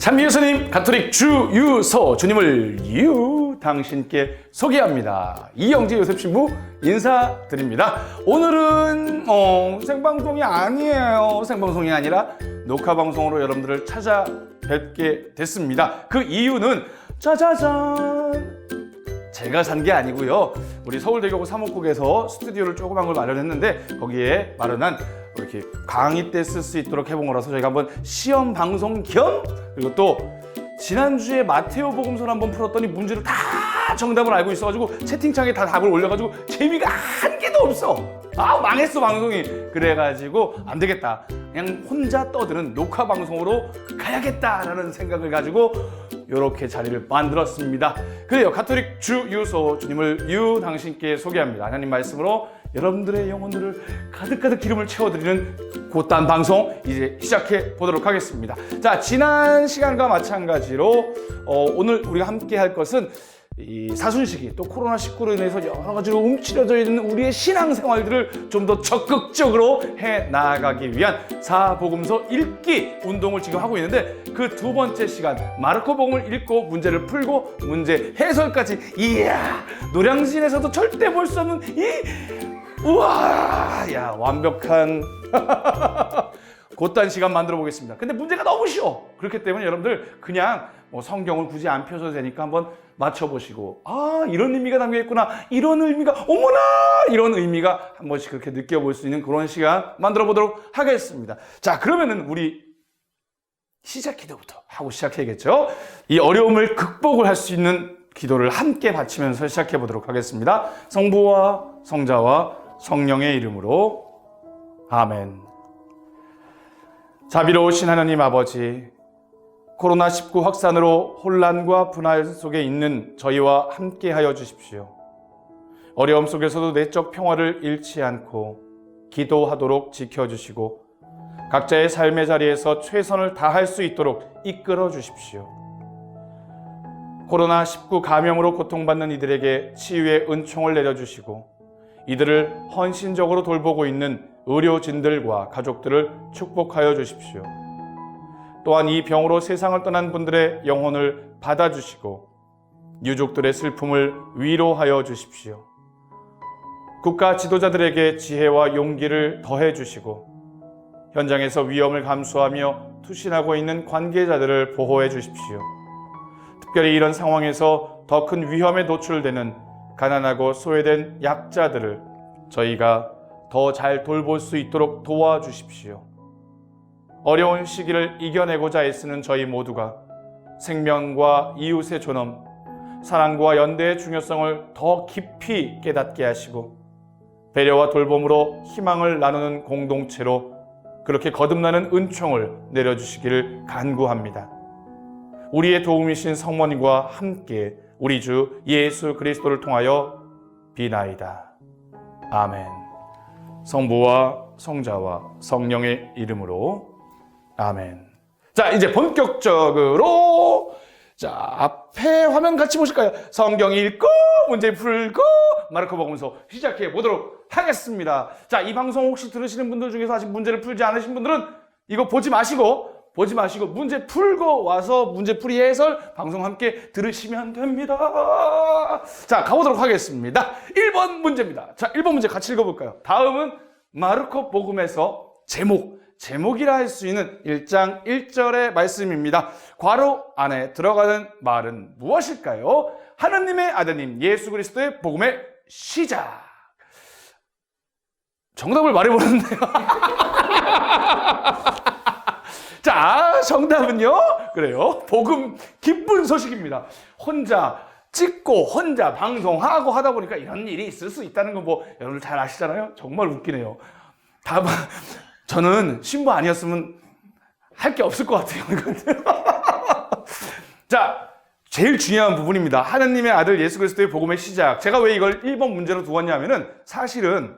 참미예수님 가톨릭 주유소 주님을 당신께 소개합니다. 이영재 요셉 신부 인사드립니다. 오늘은 생방송이 아니에요. 생방송이 아니라 녹화방송으로 여러분들을 찾아뵙게 됐습니다. 그 이유는 짜자잔, 제가 산 게 아니고요. 우리 서울대교구 사목국에서 스튜디오를 조그만 걸 마련했는데 거기에 마련한 이렇게 강의 때 쓸 수 있도록 해본 거라서 저희가 한번 시험 방송 겸, 그리고 또 지난주에 마테오 복음서를 한번 풀었더니 문제를 다 정답을 알고 있어가지고 채팅창에 다 답을 올려가지고 재미가 한 개도 없어. 망했어 방송이. 그래가지고 안 되겠다, 그냥 혼자 떠드는 녹화 방송으로 가야겠다라는 생각을 가지고 이렇게 자리를 만들었습니다. 그래요, 가톨릭 주유소 주님을 당신께 소개합니다. 하나님 말씀으로 여러분들의 영혼들을 가득가득 기름을 채워드리는 곧단 방송 이제 시작해 보도록 하겠습니다. 자, 지난 시간과 마찬가지로 오늘 우리가 함께 할 것은 이 사순시기 또 코로나19로 인해서 여러 가지로 움츠려져 있는 우리의 신앙생활들을 좀 더 적극적으로 해나가기 위한 사복음서 읽기 운동을 지금 하고 있는데, 그 두 번째 시간 마르코 복음을 읽고 문제를 풀고 문제 해설까지, 이야, 노량진에서도 절대 볼 수 없는 우와, 야, 완벽한 곧단 시간 만들어 보겠습니다. 근데 문제가 너무 쉬워. 그렇기 때문에 여러분들 그냥 성경을 굳이 안 펴셔도 되니까 한번 맞춰보시고, 이런 의미가 담겨있구나, 이런 의미가, 어머나, 이런 의미가 한 번씩 그렇게 느껴볼 수 있는 그런 시간 만들어 보도록 하겠습니다. 자, 그러면은 우리 시작 기도부터 하고 시작해야겠죠. 이 어려움을 극복을 할 수 있는 기도를 함께 바치면서 시작해 보도록 하겠습니다. 성부와 성자와 성령의 이름으로 아멘. 자비로우신 하나님 아버지, 코로나19 확산으로 혼란과 분할 속에 있는 저희와 함께 하여 주십시오. 어려움 속에서도 내적 평화를 잃지 않고 기도하도록 지켜주시고 각자의 삶의 자리에서 최선을 다할 수 있도록 이끌어 주십시오. 코로나19 감염으로 고통받는 이들에게 치유의 은총을 내려주시고 이들을 헌신적으로 돌보고 있는 의료진들과 가족들을 축복하여 주십시오. 또한 이 병으로 세상을 떠난 분들의 영혼을 받아주시고 유족들의 슬픔을 위로하여 주십시오. 국가 지도자들에게 지혜와 용기를 더해 주시고 현장에서 위험을 감수하며 투신하고 있는 관계자들을 보호해 주십시오. 특별히 이런 상황에서 더 큰 위험에 노출되는 가난하고 소외된 약자들을 저희가 더 잘 돌볼 수 있도록 도와주십시오. 어려운 시기를 이겨내고자 애쓰는 저희 모두가 생명과 이웃의 존엄, 사랑과 연대의 중요성을 더 깊이 깨닫게 하시고 배려와 돌봄으로 희망을 나누는 공동체로 그렇게 거듭나는 은총을 내려주시기를 간구합니다. 우리의 도움이신 성모님과 함께 우리 주 예수 그리스도를 통하여 비나이다. 아멘. 성부와 성자와 성령의 이름으로 아멘. 자, 이제 본격적으로, 자, 앞에 화면 같이 보실까요? 성경 읽고 문제 풀고 마르코 복음서 시작해 보도록 하겠습니다. 자, 이 방송 혹시 들으시는 분들 중에서 아직 문제를 풀지 않으신 분들은 이거 보지 마시고 문제 풀고 와서 문제풀이 해설 방송 함께 들으시면 됩니다. 자, 가보도록 하겠습니다. 1번 문제입니다. 자, 1번 문제 같이 읽어볼까요? 다음은 마르코 복음에서 제목이라 할 수 있는 1장 1절의 말씀입니다. 괄호 안에 들어가는 말은 무엇일까요? 하느님의 아드님 예수 그리스도의 복음의 시작. 정답을 말해버렸네요. 자, 정답은요, 그래요, 복음, 기쁜 소식입니다. 혼자 찍고 혼자 방송하고 하다 보니까 이런 일이 있을 수 있다는 거 여러분들 잘 아시잖아요. 정말 웃기네요. 저는 신부 아니었으면 할 게 없을 것 같아요. 자, 제일 중요한 부분입니다. 하느님의 아들 예수 그리스도의 복음의 시작. 제가 왜 이걸 1번 문제로 두었냐면은 사실은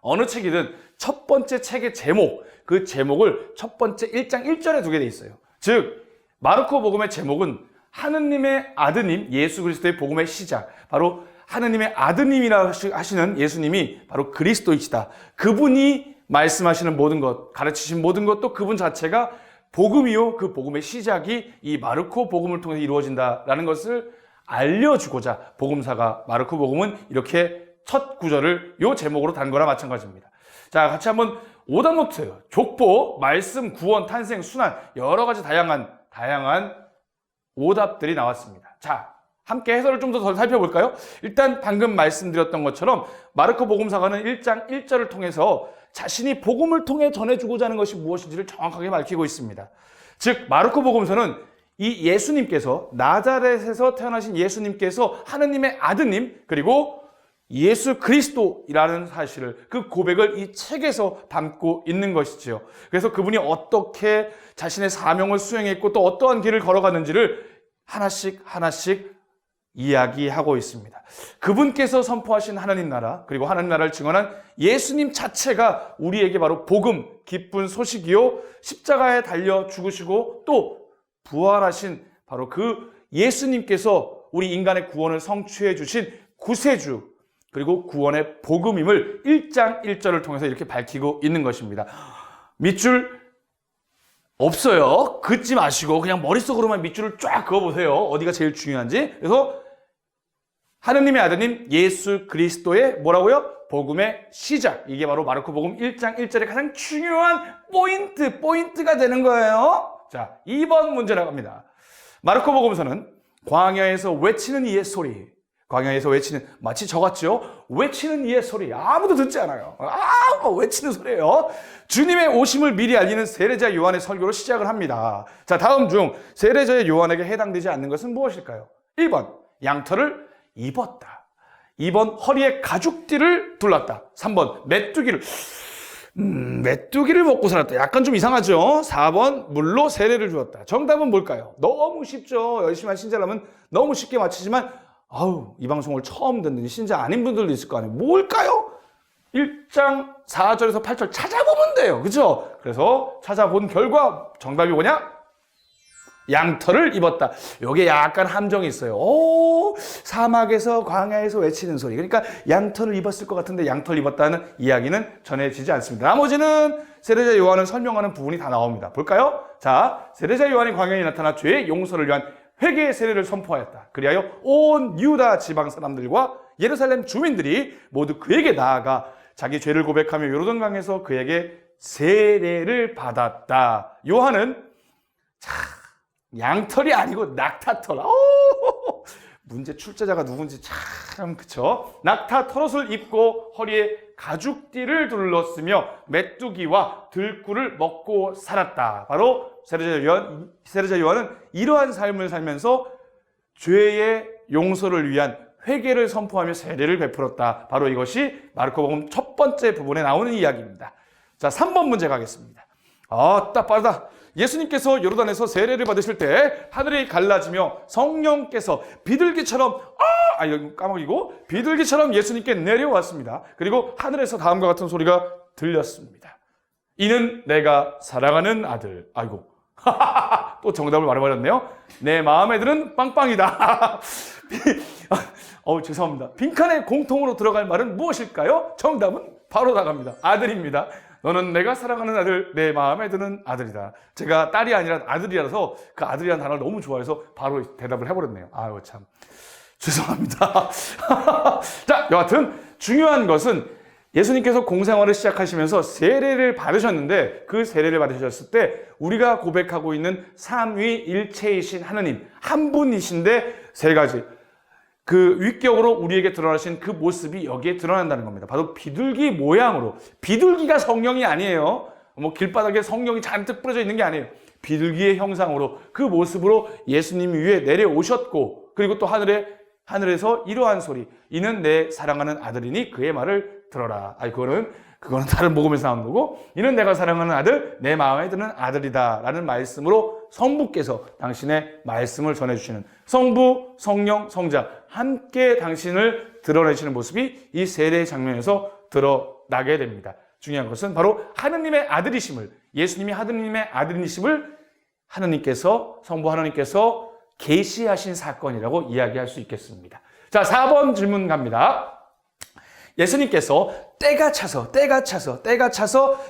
어느 책이든 첫 번째 책의 제목, 그 제목을 첫 번째 1장 1절에 두게 돼 있어요. 즉, 마르코 복음의 제목은 하느님의 아드님 예수 그리스도의 복음의 시작. 바로 하느님의 아드님이라 하시는 예수님이 바로 그리스도이시다. 그분이 말씀하시는 모든 것, 가르치신 모든 것도 그분 자체가 복음이요, 그 복음의 시작이 이 마르코 복음을 통해서 이루어진다라는 것을 알려주고자 복음사가 마르코 복음은 이렇게 첫 구절을 요 제목으로 단 거나 마찬가지입니다. 자, 같이 한번 오답노트, 족보, 말씀, 구원, 탄생, 순환 여러 가지 다양한 오답들이 나왔습니다. 자, 함께 해설을 좀 더 살펴볼까요? 일단 방금 말씀드렸던 것처럼 마르코 복음사가는 1장 1절을 통해서 자신이 복음을 통해 전해주고자 하는 것이 무엇인지를 정확하게 밝히고 있습니다. 즉 마르코 복음서는 이 예수님께서, 나자렛에서 태어나신 예수님께서 하느님의 아드님, 그리고 예수 그리스도라는 사실을, 그 고백을 이 책에서 담고 있는 것이지요. 그래서 그분이 어떻게 자신의 사명을 수행했고 또 어떠한 길을 걸어갔는지를 하나씩 이야기하고 있습니다. 그분께서 선포하신 하나님 나라, 그리고 하나님 나라를 증언한 예수님 자체가 우리에게 바로 복음, 기쁜 소식이요, 십자가에 달려 죽으시고 또 부활하신 바로 그 예수님께서 우리 인간의 구원을 성취해 주신 구세주, 그리고 구원의 복음임을 1장 1절을 통해서 이렇게 밝히고 있는 것입니다. 밑줄 없어요. 긋지 마시고 그냥 머릿속으로만 밑줄을 쫙 그어보세요. 어디가 제일 중요한지. 그래서 하느님의 아드님 예수 그리스도의 뭐라고요? 복음의 시작. 이게 바로 마르코 복음 1장 1절의 가장 중요한 포인트가 되는 거예요. 자, 2번 문제 나갑니다. 마르코 복음서는 광야에서 외치는 이의 소리. 광야에서 외치는, 마치 저 같죠? 외치는 이의 소리. 아무도 듣지 않아요. 외치는 소리예요. 주님의 오심을 미리 알리는 세례자 요한의 설교로 시작을 합니다. 자, 다음 중 세례자 요한에게 해당되지 않는 것은 무엇일까요? 1번 양털을 입었다. 2번 허리에 가죽띠를 둘렀다. 3번 메뚜기를 먹고 살았다. 약간 좀 이상하죠? 4번 물로 세례를 주었다. 정답은 뭘까요? 너무 쉽죠? 열심히 한 신자라면 너무 쉽게 맞히지만 이 방송을 처음 듣는 신자 아닌 분들도 있을 거 아니에요. 뭘까요? 1장 4절에서 8절 찾아보면 돼요. 그죠? 그래서 찾아본 결과 정답이 뭐냐? 양털을 입었다. 요게 약간 함정이 있어요. 사막에서 광야에서 외치는 소리. 그러니까 양털을 입었을 것 같은데 양털 입었다는 이야기는 전해지지 않습니다. 나머지는 세례자 요한을 설명하는 부분이 다 나옵니다. 볼까요? 자, 세례자 요한이 광야에 나타나 죄의 용서를 위한 회개의 세례를 선포하였다. 그리하여 온 유다 지방 사람들과 예루살렘 주민들이 모두 그에게 나아가 자기 죄를 고백하며 요르단강에서 그에게 세례를 받았다. 요한은 양털이 아니고 낙타털. 문제 출제자가 누군지 참 그쵸? 낙타털옷을 입고 허리에 가죽띠를 둘렀으며 메뚜기와 들꿀을 먹고 살았다. 바로 세례자 요한은 이러한 삶을 살면서 죄의 용서를 위한 회개를 선포하며 세례를 베풀었다. 바로 이것이 마르코복음 첫 번째 부분에 나오는 이야기입니다. 자, 3번 문제 가겠습니다. 딱 빠르다. 예수님께서 요르단에서 세례를 받으실 때 하늘이 갈라지며 성령께서 비둘기처럼 비둘기처럼 예수님께 내려왔습니다. 그리고 하늘에서 다음과 같은 소리가 들렸습니다. 이는 내가 사랑하는 아들. 또 정답을 말해버렸네요. 내 마음에 드는 빵빵이다. 죄송합니다. 빈칸에 공통으로 들어갈 말은 무엇일까요? 정답은 바로 나갑니다. 아들입니다. 너는 내가 사랑하는 아들, 내 마음에 드는 아들이다. 제가 딸이 아니라 아들이라서 그 아들이라는 단어를 너무 좋아해서 바로 대답을 해버렸네요. 참 죄송합니다. 자, 여하튼 중요한 것은 예수님께서 공생활을 시작하시면서 세례를 받으셨는데 그 세례를 받으셨을 때 우리가 고백하고 있는 삼위일체이신 하느님 한 분이신데 세 가지 그 위격으로 우리에게 드러나신 그 모습이 여기에 드러난다는 겁니다. 바로 비둘기 모양으로. 비둘기가 성령이 아니에요. 길바닥에 성령이 잔뜩 뿌려져 있는 게 아니에요. 비둘기의 형상으로 그 모습으로 예수님이 위에 내려오셨고 그리고 또 하늘에서 이러한 소리. 이는 내 사랑하는 아들이니 그의 말을 들어라. 그거는 다른 복음에서 나오는 거고 이는 내가 사랑하는 아들, 내 마음에 드는 아들이다 라는 말씀으로 성부께서 당신의 말씀을 전해주시는 성부, 성령, 성자 함께 당신을 드러내시는 모습이 이 세례 장면에서 드러나게 됩니다. 중요한 것은 바로 하느님의 아들이심을, 예수님이 하느님의 아들이심을 성부 하느님께서 계시하신 사건이라고 이야기할 수 있겠습니다. 자, 4번 질문 갑니다. 예수님께서 때가 차서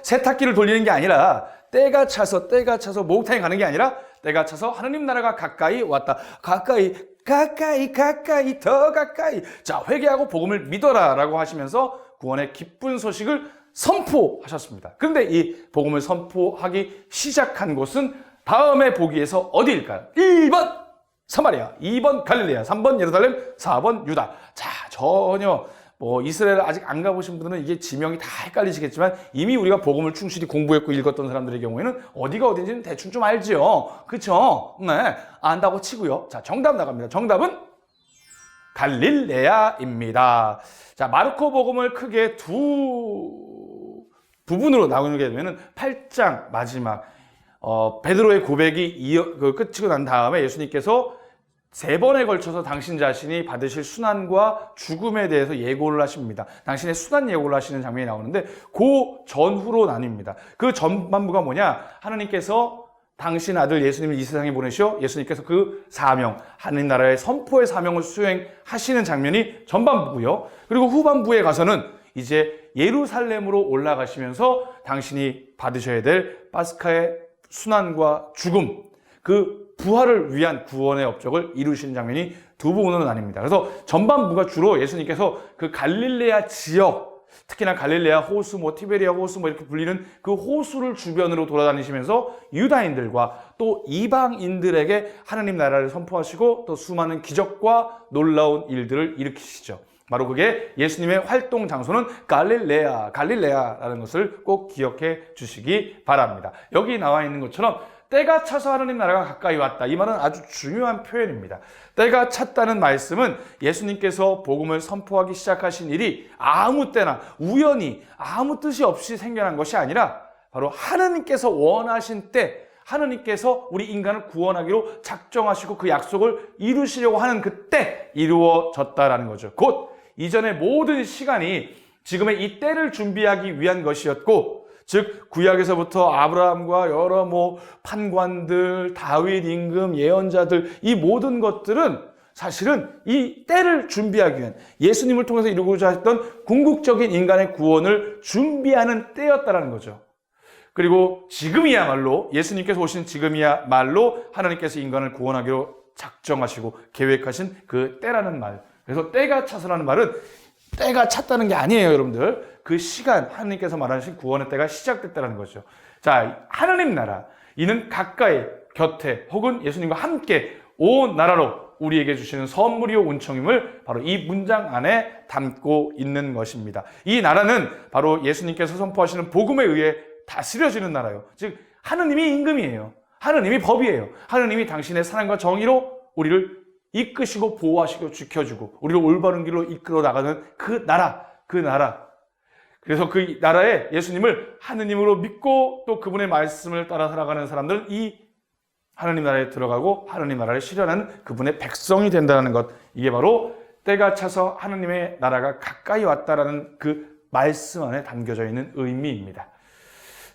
세탁기를 돌리는 게 아니라 때가 차서 목욕탕에 가는 게 아니라 때가 차서 하나님 나라가 가까이 왔다. 가까이 더 가까이. 자, 회개하고 복음을 믿어라 라고 하시면서 구원의 기쁜 소식을 선포하셨습니다. 그런데 이 복음을 선포하기 시작한 곳은 다음에 보기에서 어디일까요? 1번 사마리아, 2번 갈릴레아, 3번 예루살렘, 4번 유다. 자, 전혀 이스라엘 아직 안 가보신 분들은 이게 지명이 다 헷갈리시겠지만 이미 우리가 복음을 충실히 공부했고 읽었던 사람들의 경우에는 어디가 어딘지는 대충 좀 알죠. 그렇죠? 네, 안다고 치고요. 자, 정답 나갑니다. 정답은 갈릴레아입니다. 자, 마르코 복음을 크게 두 부분으로 나누게 되면은 8장 마지막 베드로의 고백이 끝이고 난 다음에 예수님께서 3번에 걸쳐서 당신 자신이 받으실 순환과 죽음에 대해서 예고를 하십니다. 당신의 순환 예고를 하시는 장면이 나오는데 그 전후로 나뉩니다. 그 전반부가 뭐냐? 하나님께서 당신 아들 예수님을 이 세상에 보내시어 예수님께서 그 사명, 하나님 나라의 선포의 사명을 수행하시는 장면이 전반부고요. 그리고 후반부에 가서는 이제 예루살렘으로 올라가시면서 당신이 받으셔야 될 파스카의 순환과 죽음, 그 부활을 위한 구원의 업적을 이루신 장면이 두 부분으로 나뉩니다. 그래서 전반부가 주로 예수님께서 그 갈릴레아 지역, 특히나 갈릴레아 호수, 티베리아 호수 이렇게 불리는 그 호수를 주변으로 돌아다니시면서 유다인들과 또 이방인들에게 하나님 나라를 선포하시고 또 수많은 기적과 놀라운 일들을 일으키시죠. 바로 그게 예수님의 활동 장소는 갈릴레아라는 것을 꼭 기억해 주시기 바랍니다. 여기 나와 있는 것처럼 때가 차서 하나님 나라가 가까이 왔다. 이 말은 아주 중요한 표현입니다. 때가 찼다는 말씀은 예수님께서 복음을 선포하기 시작하신 일이 아무 때나 우연히 아무 뜻이 없이 생겨난 것이 아니라 바로 하나님께서 원하신 때, 하나님께서 우리 인간을 구원하기로 작정하시고 그 약속을 이루시려고 하는 그때 이루어졌다라는 거죠. 곧 이전의 모든 시간이 지금의 이 때를 준비하기 위한 것이었고, 즉 구약에서부터 아브라함과 여러 판관들, 다윗 임금, 예언자들 이 모든 것들은 사실은 이 때를 준비하기 위한 예수님을 통해서 이루고자 했던 궁극적인 인간의 구원을 준비하는 때였다라는 거죠. 그리고 지금이야말로 예수님께서 오신 지금이야말로 하나님께서 인간을 구원하기로 작정하시고 계획하신 그 때라는 말. 그래서 때가 차서라는 말은 때가 찼다는 게 아니에요, 여러분들. 그 시간, 하나님께서 말하신 구원의 때가 시작됐다는 거죠. 자, 하나님 나라, 이는 가까이, 곁에, 혹은 예수님과 함께 온 나라로 우리에게 주시는 선물이요 은총임을 바로 이 문장 안에 담고 있는 것입니다. 이 나라는 바로 예수님께서 선포하시는 복음에 의해 다스려지는 나라요. 즉 하느님이 임금이에요. 하느님이 법이에요. 하느님이 당신의 사랑과 정의로 우리를 이끄시고 보호하시고 지켜주고 우리를 올바른 길로 이끌어 나가는 그 나라. 그래서 그 나라에 예수님을 하느님으로 믿고 또 그분의 말씀을 따라 살아가는 사람들은 이 하나님 나라에 들어가고 하나님 나라를 실현하는 그분의 백성이 된다는 것. 이게 바로 때가 차서 하나님의 나라가 가까이 왔다라는 그 말씀 안에 담겨져 있는 의미입니다.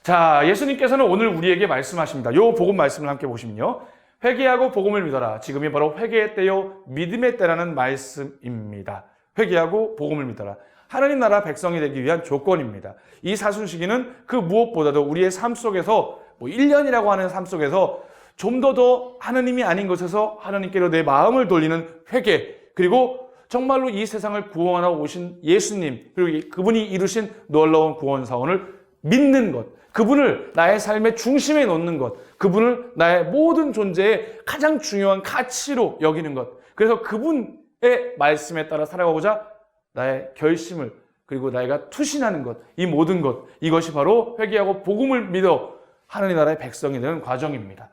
자, 예수님께서는 오늘 우리에게 말씀하십니다. 요 복음 말씀을 함께 보시면요. 회개하고 복음을 믿어라. 지금이 바로 회개의 때요 믿음의 때라는 말씀입니다. 회개하고 복음을 믿어라. 하나님 나라 백성이 되기 위한 조건입니다. 이 사순시기는 그 무엇보다도 우리의 삶 속에서 1년이라고 하는 삶 속에서 좀 더 하나님이 아닌 것에서 하나님께로 내 마음을 돌리는 회개, 그리고 정말로 이 세상을 구원하고 오신 예수님, 그리고 그분이 이루신 놀라운 구원 사원을 믿는 것, 그분을 나의 삶의 중심에 놓는 것, 그분을 나의 모든 존재의 가장 중요한 가치로 여기는 것, 그래서 그분의 말씀에 따라 살아가고자 나의 결심을, 그리고 나이가 투신하는 것, 이 모든 것, 이것이 바로 회개하고 복음을 믿어 하나님 나라의 백성이 되는 과정입니다.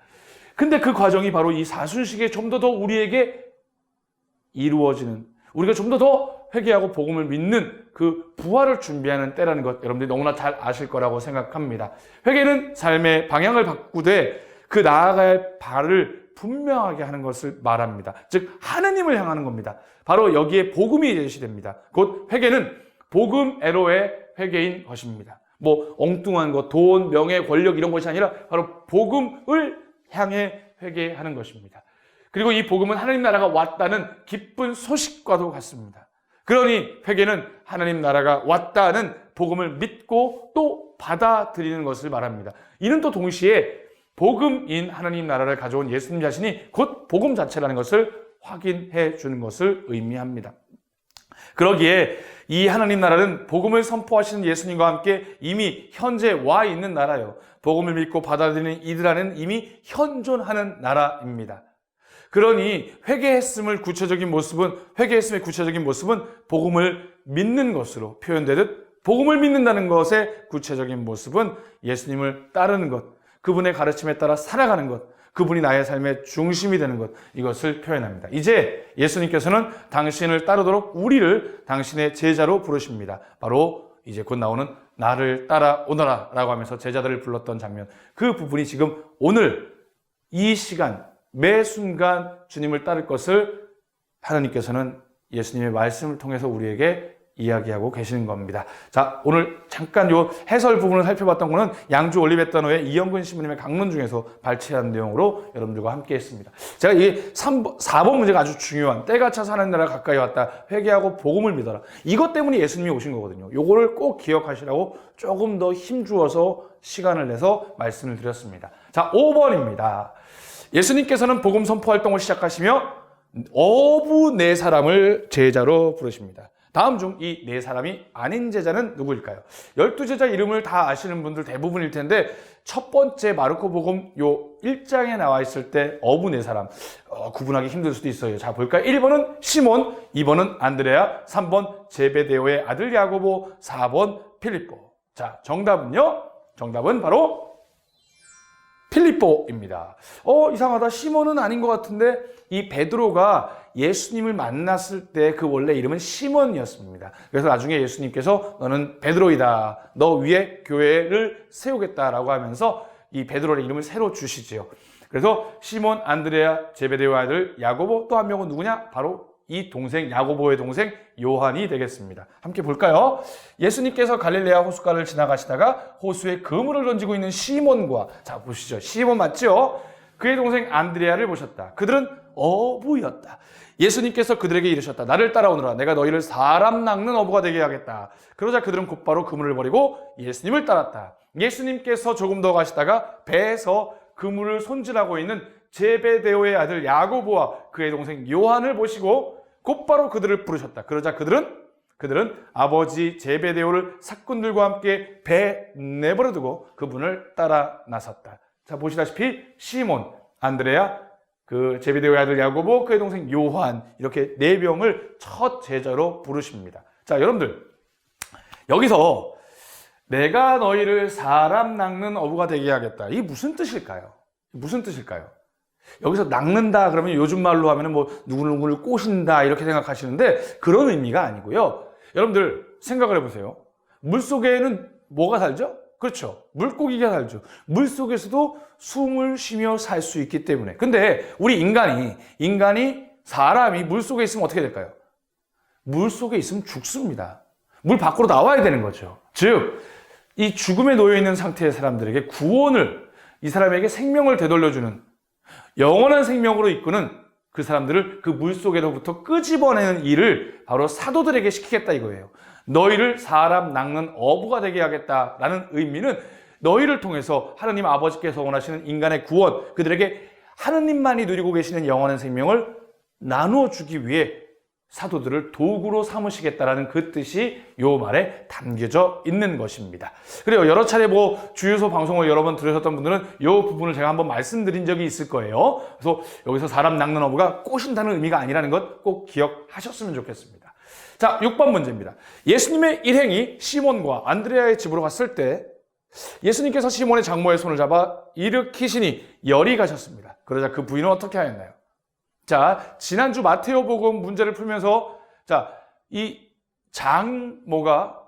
근데 그 과정이 바로 이 사순시기에 좀 더 우리에게 이루어지는, 우리가 좀 더 회개하고 복음을 믿는 그 부활을 준비하는 때라는 것, 여러분들이 너무나 잘 아실 거라고 생각합니다. 회개는 삶의 방향을 바꾸되 그 나아갈 발을 분명하게 하는 것을 말합니다. 즉 하느님을 향하는 겁니다. 바로 여기에 복음이 제시됩니다. 곧 회개는 복음에로의 회개인 것입니다. 엉뚱한 것, 돈, 명예, 권력 이런 것이 아니라 바로 복음을 향해 회개하는 것입니다. 그리고 이 복음은 하나님 나라가 왔다는 기쁜 소식과도 같습니다. 그러니 회개는 하나님 나라가 왔다는 복음을 믿고 또 받아들이는 것을 말합니다. 이는 또 동시에 복음인 하나님 나라를 가져온 예수님 자신이 곧 복음 자체라는 것을 확인해 주는 것을 의미합니다. 그러기에 이 하나님 나라는 복음을 선포하시는 예수님과 함께 이미 현재 와 있는 나라요. 복음을 믿고 받아들이는 이들 안에는 이미 현존하는 나라입니다. 그러니 회개했음의 구체적인 모습은 복음을 믿는 것으로 표현되듯 복음을 믿는다는 것의 구체적인 모습은 예수님을 따르는 것, 그분의 가르침에 따라 살아가는 것, 그분이 나의 삶의 중심이 되는 것, 이것을 표현합니다. 이제 예수님께서는 당신을 따르도록 우리를 당신의 제자로 부르십니다. 바로 이제 곧 나오는 나를 따라오너라 라고 하면서 제자들을 불렀던 장면, 그 부분이 지금 오늘 이 시간 매 순간 주님을 따를 것을 하나님께서는 예수님의 말씀을 통해서 우리에게 이야기하고 계시는 겁니다. 자, 오늘 잠깐 요 해설 부분을 살펴봤던 거는 양주 올리베타노의 이영근 신부님의 강론 중에서 발췌한 내용으로 여러분들과 함께 했습니다. 제가 이 4번 문제가 아주 중요한, 때가 차서 하나님 나라가 가까이 왔다, 회개하고 복음을 믿어라, 이것 때문에 예수님이 오신 거거든요. 요거를 꼭 기억하시라고 조금 더 힘주어서 시간을 내서 말씀을 드렸습니다. 자, 5번입니다. 예수님께서는 복음 선포 활동을 시작하시며 어부 4사람을 제자로 부르십니다. 다음 중 이 4사람이 아닌 제자는 누구일까요? 12제자 이름을 다 아시는 분들 대부분일 텐데, 첫 번째 마르코복음 요 1장에 나와 있을 때 어부 4사람 구분하기 힘들 수도 있어요. 자, 볼까요? 1번은 시몬, 2번은 안드레아, 3번 제베데오의 아들 야고보, 4번 필립보. 자, 정답은 바로 필립보입니다. 이상하다. 시몬은 아닌 것 같은데, 이 베드로가 예수님을 만났을 때 그 원래 이름은 시몬이었습니다. 그래서 나중에 예수님께서 너는 베드로이다, 너 위에 교회를 세우겠다라고 하면서 이 베드로의 이름을 새로 주시지요. 그래서 시몬, 안드레아, 제베데오 아들 야고보, 또 한 명은 누구냐? 바로 이 동생, 야고보의 동생 요한이 되겠습니다. 함께 볼까요? 예수님께서 갈릴레아 호숫가를 지나가시다가 호수에 그물을 던지고 있는 시몬과, 자 보시죠, 시몬 맞죠? 그의 동생 안드레아를 보셨다. 그들은 어부였다. 예수님께서 그들에게 이르셨다. 나를 따라오너라. 내가 너희를 사람 낚는 어부가 되게 하겠다. 그러자 그들은 곧바로 그물을 버리고 예수님을 따랐다. 예수님께서 조금 더 가시다가 배에서 그물을 손질하고 있는 제베데오의 아들 야고보와 그의 동생 요한을 보시고 곧바로 그들을 부르셨다. 그러자 그들은 아버지 제베데오를 사꾼들과 함께 배에 내버려 두고 그분을 따라 나섰다. 자, 보시다시피 시몬, 안드레아, 그 제베데오의 아들 야고보, 그의 동생 요한, 이렇게 4명을 첫 제자로 부르십니다. 자, 여러분들, 여기서 내가 너희를 사람 낚는 어부가 되게 하겠다, 이게 무슨 뜻일까요? 여기서 낚는다 그러면 요즘 말로 하면 뭐 누구누구를 꼬신다 이렇게 생각하시는데, 그런 의미가 아니고요. 여러분들 생각을 해보세요. 물속에는 뭐가 살죠? 그렇죠. 물고기가 살죠. 물속에서도 숨을 쉬며 살 수 있기 때문에. 근데 우리 사람이 물속에 있으면 어떻게 될까요? 물속에 있으면 죽습니다. 물 밖으로 나와야 되는 거죠. 즉, 이 죽음에 놓여있는 상태의 사람들에게 구원을, 이 사람에게 생명을 되돌려주는, 영원한 생명으로 이끄는 그 사람들을 그 물속에로부터 끄집어내는 일을 바로 사도들에게 시키겠다 이거예요. 너희를 사람 낚는 어부가 되게 하겠다라는 의미는 너희를 통해서 하나님 아버지께서 원하시는 인간의 구원, 그들에게 하나님만이 누리고 계시는 영원한 생명을 나누어 주기 위해 사도들을 도구로 삼으시겠다라는 그 뜻이 요 말에 담겨져 있는 것입니다. 그래요. 여러 차례 주유소 방송을 여러 번 들으셨던 분들은 요 부분을 제가 한번 말씀드린 적이 있을 거예요. 그래서 여기서 사람 낚는 어부가 꼬신다는 의미가 아니라는 것 꼭 기억하셨으면 좋겠습니다. 자, 6번 문제입니다. 예수님의 일행이 시몬과 안드레아의 집으로 갔을 때 예수님께서 시몬의 장모의 손을 잡아 일으키시니 열이 가셨습니다. 그러자 그 부인은 어떻게 하였나요? 자, 지난주 마테오복음 문제를 풀면서, 자, 이 장모가,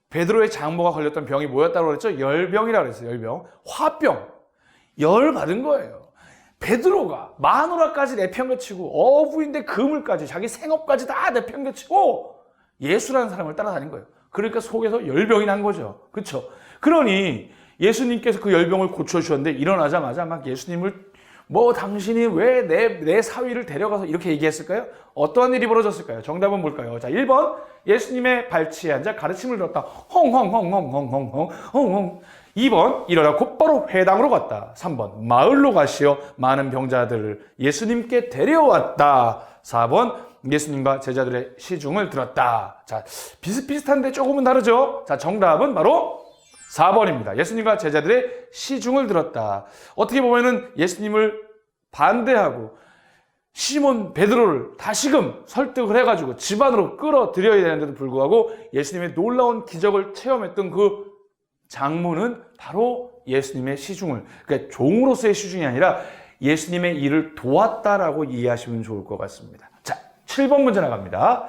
베드로의 장모가 걸렸던 병이 뭐였다고 그랬죠? 열병이라고 그랬어요. 열병. 화병. 열 받은 거예요. 베드로가 마누라까지 내팽개치고 어부인데 그물까지 자기 생업까지 다 내팽개치고 예수라는 사람을 따라다닌 거예요. 그러니까 속에서 열병이 난 거죠. 그렇죠? 그러니 예수님께서 그 열병을 고쳐주셨는데 일어나자마자 막 예수님을 뭐 당신이 왜 내 사위를 데려가서 이렇게 얘기했을까요? 어떠한 일이 벌어졌을까요? 정답은 뭘까요? 자, 1번 예수님의 발치에 앉아 가르침을 들었다. 헝헝헝헝헝헝헝헝. 2번 일어나 곧바로 회당으로 갔다. 3번 마을로 가시어 많은 병자들을 예수님께 데려왔다. 4번 예수님과 제자들의 시중을 들었다. 자, 비슷비슷한데 조금은 다르죠? 자, 정답은 바로 4번입니다. 예수님과 제자들의 시중을 들었다. 어떻게 보면은 예수님을 반대하고 시몬 베드로를 다시금 설득을 해가지고 집안으로 끌어들여야 되는데도 불구하고 예수님의 놀라운 기적을 체험했던 그 장모는 바로 예수님의 시중을, 그러니까 종으로서의 시중이 아니라 예수님의 일을 도왔다라고 이해하시면 좋을 것 같습니다. 자, 7번 문제 나갑니다.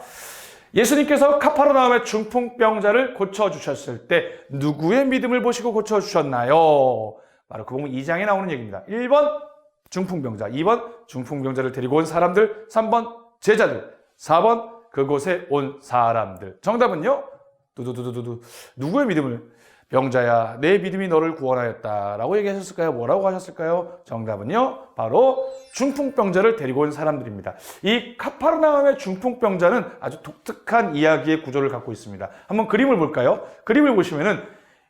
예수님께서 카파르나움의 중풍병자를 고쳐주셨을 때 누구의 믿음을 보시고 고쳐주셨나요? 바로 그 부분 2장에 나오는 얘기입니다. 1번 중풍병자, 2번 중풍병자를 데리고 온 사람들, 3번 제자들, 4번 그곳에 온 사람들. 정답은요? 두두두두두. 누구의 믿음을? 병자야, 내 믿음이 너를 구원하였다 라고 얘기하셨을까요? 뭐라고 하셨을까요? 정답은요, 바로 중풍병자를 데리고 온 사람들입니다. 이 카파르나움의 중풍병자는 아주 독특한 이야기의 구조를 갖고 있습니다. 한번 그림을 볼까요? 그림을 보시면은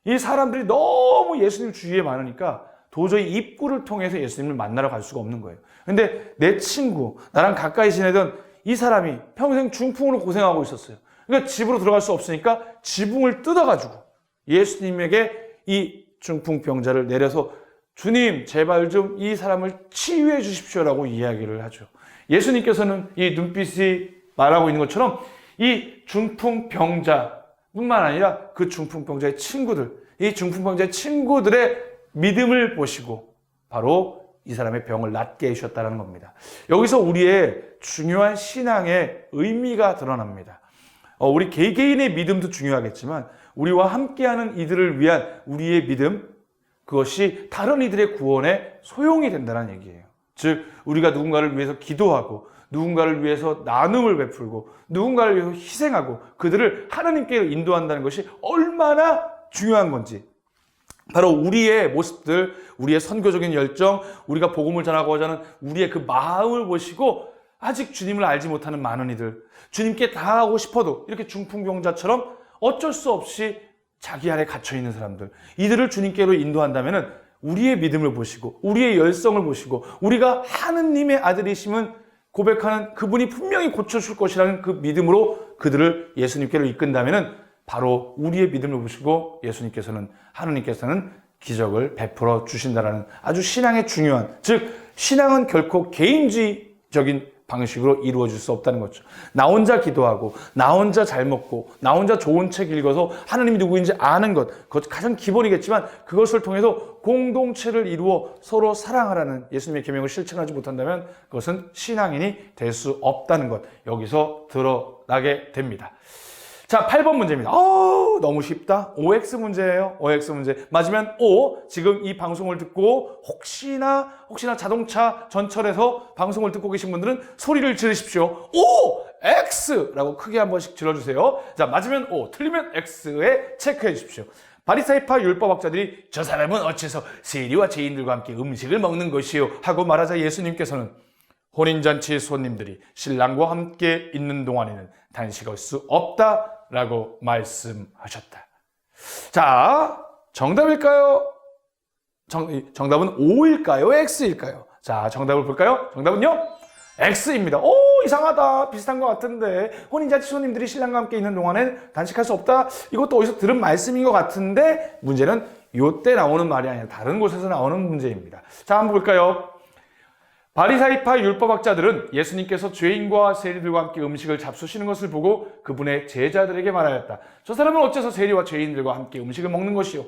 이 사람들이 너무 예수님 주위에 많으니까 도저히 입구를 통해서 예수님을 만나러 갈 수가 없는 거예요. 근데 내 친구, 나랑 가까이 지내던 이 사람이 평생 중풍으로 고생하고 있었어요. 그러니까 집으로 들어갈 수 없으니까 지붕을 뜯어가지고 예수님에게 이 중풍병자를 내려서 주님 제발 좀 이 사람을 치유해 주십시오라고 이야기를 하죠. 예수님께서는 이 눈빛이 말하고 있는 것처럼 이 중풍병자뿐만 아니라 그 중풍병자의 친구들, 이 중풍병자의 친구들의 믿음을 보시고 바로 이 사람의 병을 낫게 해주셨다는 겁니다. 여기서 우리의 중요한 신앙의 의미가 드러납니다. 우리 개개인의 믿음도 중요하겠지만 우리와 함께하는 이들을 위한 우리의 믿음, 그것이 다른 이들의 구원에 소용이 된다는 얘기예요. 즉 우리가 누군가를 위해서 기도하고 누군가를 위해서 나눔을 베풀고 누군가를 위해서 희생하고 그들을 하나님께로 인도한다는 것이 얼마나 중요한 건지, 바로 우리의 모습들, 우리의 선교적인 열정, 우리가 복음을 전하고자 하는 우리의 그 마음을 보시고 아직 주님을 알지 못하는 많은 이들, 주님께 다하고 싶어도 이렇게 중풍병자처럼 어쩔 수 없이 자기 안에 갇혀있는 사람들, 이들을 주님께로 인도한다면 우리의 믿음을 보시고 우리의 열성을 보시고 우리가 하느님의 아들이심은 고백하는 그분이 분명히 고쳐줄 것이라는 그 믿음으로 그들을 예수님께로 이끈다면 바로 우리의 믿음을 보시고 하느님께서는 기적을 베풀어 주신다는 아주 신앙의 중요한, 즉 신앙은 결코 개인주의적인 방식으로 이루어질 수 없다는 거죠. 나 혼자 기도하고 나 혼자 잘 먹고 나 혼자 좋은 책 읽어서 하나님이 누구인지 아는 것, 그것 가장 기본이겠지만 그것을 통해서 공동체를 이루어 서로 사랑하라는 예수님의 계명을 실천하지 못한다면 그것은 신앙인이 될 수 없다는 것, 여기서 드러나게 됩니다. 자, 8번 문제입니다. 너무 쉽다. OX 문제예요. OX 문제. 맞으면 O. 지금 이 방송을 듣고 혹시나 자동차 전철에서 방송을 듣고 계신 분들은 소리를 지르십시오. OX라고 크게 한 번씩 질러주세요. 자, 맞으면 O, 틀리면 X에 체크해 주십시오. 바리사이파 율법학자들이 저 사람은 어째서 세리와 죄인들과 함께 음식을 먹는 것이요 하고 말하자 예수님께서는 혼인잔치 손님들이 신랑과 함께 있는 동안에는 단식할 수 없다라고 말씀하셨다. 자, 정답일까요? 정답은 O일까요? X일까요? 자, 정답을 볼까요? 정답은요? X입니다. 이상하다. 비슷한 것 같은데 혼인잔치 손님들이 신랑과 함께 있는 동안엔 단식할 수 없다. 이것도 어디서 들은 말씀인 것 같은데 문제는 이때 나오는 말이 아니라 다른 곳에서 나오는 문제입니다. 자, 한번 볼까요? 바리사이파 율법학자들은 예수님께서 죄인과 세리들과 함께 음식을 잡수시는 것을 보고 그분의 제자들에게 말하였다. 저 사람은 어째서 세리와 죄인들과 함께 음식을 먹는 것이요?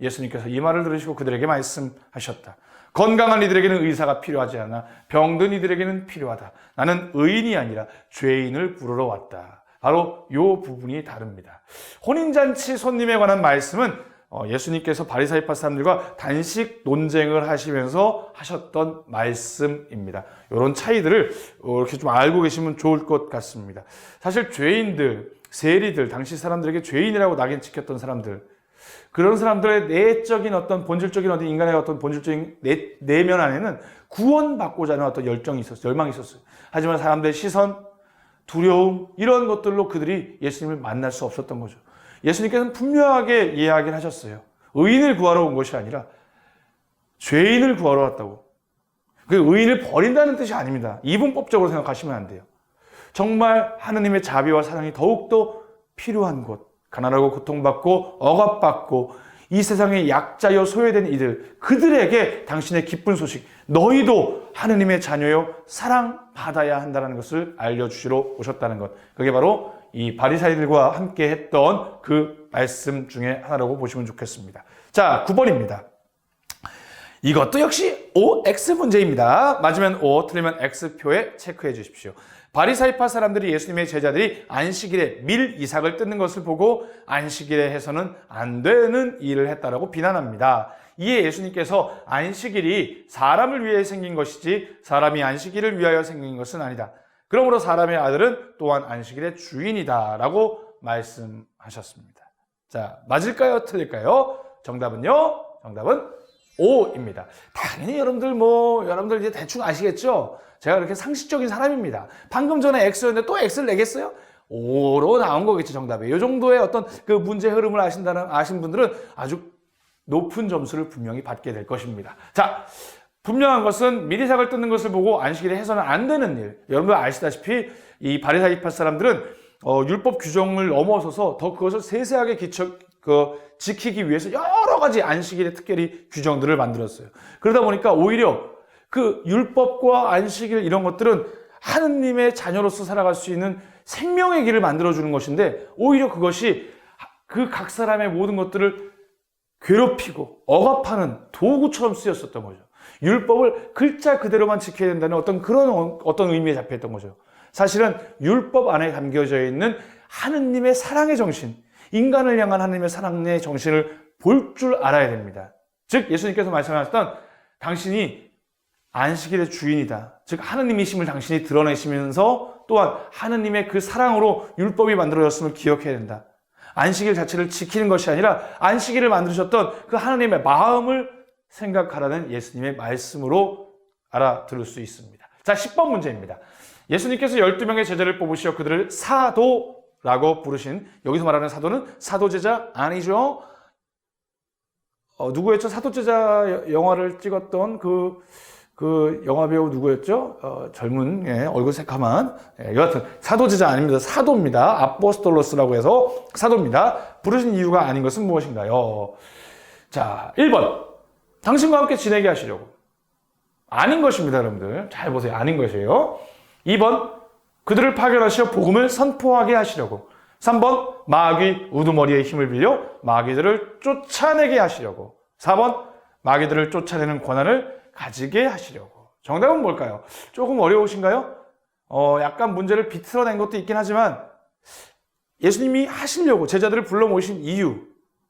예수님께서 이 말을 들으시고 그들에게 말씀하셨다. 건강한 이들에게는 의사가 필요하지 않아 병든 이들에게는 필요하다. 나는 의인이 아니라 죄인을 부르러 왔다. 바로 이 부분이 다릅니다. 혼인잔치 손님에 관한 말씀은 예수님께서 바리사이파 사람들과 단식 논쟁을 하시면서 하셨던 말씀입니다. 이런 차이들을 이렇게 좀 알고 계시면 좋을 것 같습니다. 사실 죄인들, 세리들, 당시 사람들에게 죄인이라고 낙인 찍혔던 사람들, 그런 사람들의 내적인 어떤 본질적인 어떤 인간의 어떤 본질적인 내면 안에는 구원받고자 하는 어떤 열정이 있었어요. 열망이 있었어요. 하지만 사람들의 시선, 두려움 이런 것들로 그들이 예수님을 만날 수 없었던 거죠. 예수님께서는 분명하게 이야기를 하셨어요. 의인을 구하러 온 것이 아니라 죄인을 구하러 왔다고. 그 의인을 버린다는 뜻이 아닙니다. 이분법적으로 생각하시면 안 돼요. 정말 하느님의 자비와 사랑이 더욱더 필요한 곳, 가난하고 고통받고 억압받고 이 세상의 약자여 소외된 이들, 그들에게 당신의 기쁜 소식, 너희도 하느님의 자녀여 사랑받아야 한다는 것을 알려주시러 오셨다는 것. 그게 바로 이 바리사이들과 함께 했던 그 말씀 중에 하나라고 보시면 좋겠습니다. 자, 9번입니다. 이것도 역시 OX 문제입니다. 맞으면 O, 틀리면 X표에 체크해 주십시오. 바리사이파 사람들이 예수님의 제자들이 안식일에 밀 이삭을 뜯는 것을 보고 안식일에 해서는 안 되는 일을 했다라고 비난합니다. 이에 예수님께서 안식일이 사람을 위해 생긴 것이지 사람이 안식일을 위하여 생긴 것은 아니다. 그러므로 사람의 아들은 또한 안식일의 주인이다 라고 말씀하셨습니다. 자, 맞을까요? 틀릴까요? 정답은요? 정답은 O입니다. 당연히 여러분들 이제 대충 아시겠죠? 제가 그렇게 상식적인 사람입니다. 방금 전에 X였는데 또 X를 내겠어요? O로 나온 거겠죠, 정답이. 이 정도의 어떤 그 문제 흐름을 아신 분들은 아주 높은 점수를 분명히 받게 될 것입니다. 자, 분명한 것은 밀이삭을 뜯는 것을 보고 안식일에 해서는 안 되는 일. 여러분들 아시다시피 이 바리사이파 사람들은 율법 규정을 넘어서서 더 그것을 세세하게 지키기 위해서 여러 가지 안식일의 특별히 규정들을 만들었어요. 그러다 보니까 오히려 그 율법과 안식일 이런 것들은 하느님의 자녀로서 살아갈 수 있는 생명의 길을 만들어주는 것인데 오히려 그것이 그 각 사람의 모든 것들을 괴롭히고 억압하는 도구처럼 쓰였었던 거죠. 율법을 글자 그대로만 지켜야 된다는 어떤 의미에 잡혀있던 거죠. 사실은 율법 안에 담겨져 있는 하느님의 사랑의 정신, 인간을 향한 하느님의 사랑의 정신을 볼 줄 알아야 됩니다. 즉 예수님께서 말씀하셨던 당신이 안식일의 주인이다. 즉 하느님이심을 당신이 드러내시면서 또한 하느님의 그 사랑으로 율법이 만들어졌음을 기억해야 된다. 안식일 자체를 지키는 것이 아니라 안식일을 만드셨던 그 하느님의 마음을 생각하라는 예수님의 말씀으로 알아들을 수 있습니다. 자, 10번 문제입니다. 예수님께서 12명의 제자를 뽑으시어 그들을 사도라고 부르신, 여기서 말하는 사도는 사도제자 아니죠? 누구였죠? 사도제자 영화를 찍었던 그 영화배우 누구였죠? 젊은, 얼굴 새카만. 여하튼, 사도제자 아닙니다. 사도입니다. 아포스톨로스라고 해서 사도입니다. 부르신 이유가 아닌 것은 무엇인가요? 자, 1번. 당신과 함께 지내게 하시려고. 아닌 것입니다, 여러분들. 잘 보세요. 아닌 것이에요. 2번. 그들을 파견하시어 복음을 선포하게 하시려고. 3번. 마귀 우두머리의 힘을 빌려 마귀들을 쫓아내게 하시려고. 4번. 마귀들을 쫓아내는 권한을 가지게 하시려고. 정답은 뭘까요? 조금 어려우신가요? 약간 문제를 비틀어낸 것도 있긴 하지만 예수님이 하시려고 제자들을 불러 모신 이유,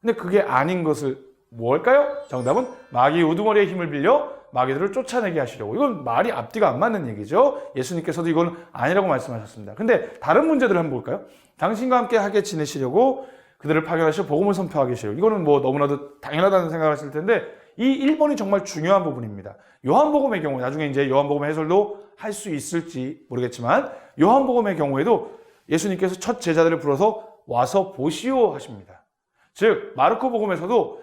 근데 그게 아닌 것을 뭘까요? 정답은 마귀 우두머리의 힘을 빌려 마귀들을 쫓아내게 하시려고. 이건 말이 앞뒤가 안 맞는 얘기죠. 예수님께서도 이건 아니라고 말씀하셨습니다. 근데 다른 문제들을 한번 볼까요? 당신과 함께 하게 지내시려고 그들을 파견하시어 복음을 선포하게 하시려고. 이거는 뭐 너무나도 당연하다는 생각을 하실 텐데 이 1번이 정말 중요한 부분입니다. 요한복음의 경우, 나중에 이제 요한복음 해설도 할 수 있을지 모르겠지만 요한복음의 경우에도 예수님께서 첫 제자들을 불러서 와서 보시오 하십니다. 즉 마르코복음에서도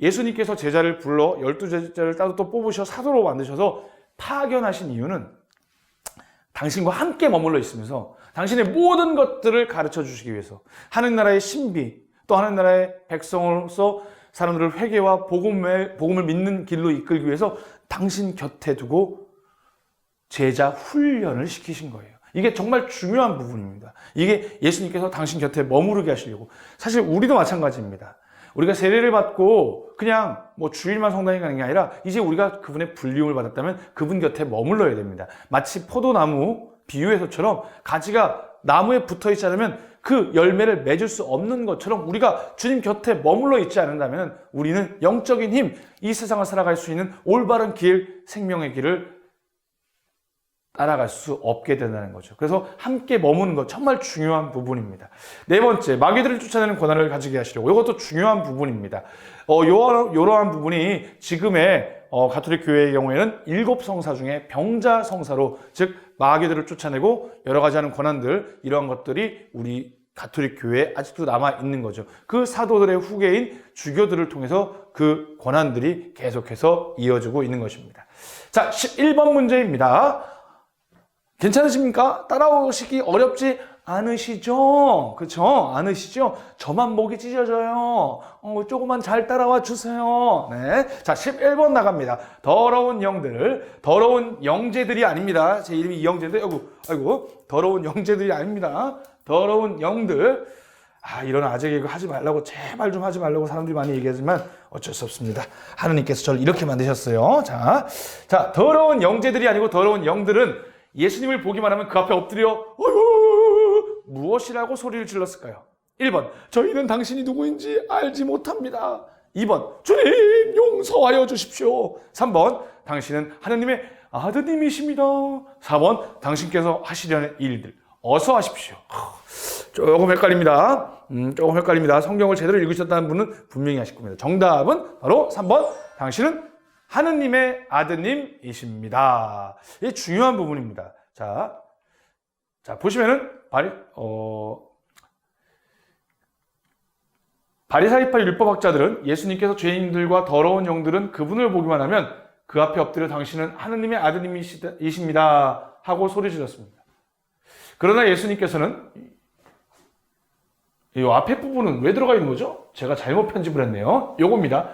예수님께서 제자를 불러 12제자를 따로 또 뽑으셔 사도로 만드셔서 파견하신 이유는 당신과 함께 머물러 있으면서 당신의 모든 것들을 가르쳐 주시기 위해서, 하늘나라의 신비, 또 하늘나라의 백성으로서 사람들을 회개와 복음을 믿는 길로 이끌기 위해서 당신 곁에 두고 제자 훈련을 시키신 거예요. 이게 정말 중요한 부분입니다. 이게 예수님께서 당신 곁에 머무르게 하시려고. 사실 우리도 마찬가지입니다. 우리가 세례를 받고 그냥 뭐 주일만 성당에 가는 게 아니라 이제 우리가 그분의 불리움을 받았다면 그분 곁에 머물러야 됩니다. 마치 포도나무 비유에서처럼 가지가 나무에 붙어 있지 않으면 그 열매를 맺을 수 없는 것처럼 우리가 주님 곁에 머물러 있지 않는다면 우리는 영적인 힘, 이 세상을 살아갈 수 있는 올바른 길, 생명의 길을 따라갈 수 없게 된다는 거죠. 그래서 함께 머무는 것 정말 중요한 부분입니다. 네 번째, 마귀들을 쫓아내는 권한을 가지게 하시려고. 이것도 중요한 부분입니다. 이러한 부분이 지금의 가톨릭 교회의 경우에는 7성사 중에 병자 성사로, 즉 마귀들을 쫓아내고 여러 가지 하는 권한들, 이러한 것들이 우리 가톨릭 교회에 아직도 남아 있는 거죠. 그 사도들의 후계인 주교들을 통해서 그 권한들이 계속해서 이어지고 있는 것입니다. 자, 11번 문제입니다. 괜찮으십니까? 따라오시기 어렵지 않으시죠? 그렇죠? 않으시죠? 저만 목이 찢어져요. 조금만 잘 따라와 주세요. 네. 자, 11번 나갑니다. 더러운 영제들이 아닙니다. 제 이름이 이영제인데, 아이고, 더러운 영제들이 아닙니다. 더러운 영들. 이런 아재 개그 하지 말라고, 제발 좀 하지 말라고 사람들이 많이 얘기하지만 어쩔 수 없습니다. 하느님께서 저를 이렇게 만드셨어요. 자, 더러운 영제들이 아니고 더러운 영들은 예수님을 보기만 하면 그 앞에 엎드려 무엇이라고 소리를 질렀을까요? 1번, 저희는 당신이 누구인지 알지 못합니다. 2번, 주님 용서하여 주십시오. 3번, 당신은 하느님의 아드님이십니다. 4번, 당신께서 하시려는 일들 어서 하십시오. 조금 헷갈립니다. 성경을 제대로 읽으셨다는 분은 분명히 하실 겁니다. 정답은 바로 3번, 당신은 하느님의 아드님이십니다. 이게 중요한 부분입니다. 자, 보시면은, 바리사이파 율법학자들은 예수님께서 죄인들과 더러운 영들은 그분을 보기만 하면 그 앞에 엎드려 당신은 하느님의 아드님이십니다 하고 소리 질렀습니다. 그러나 예수님께서는 이 앞에 부분은 왜 들어가 있는 거죠? 제가 잘못 편집을 했네요. 요겁니다.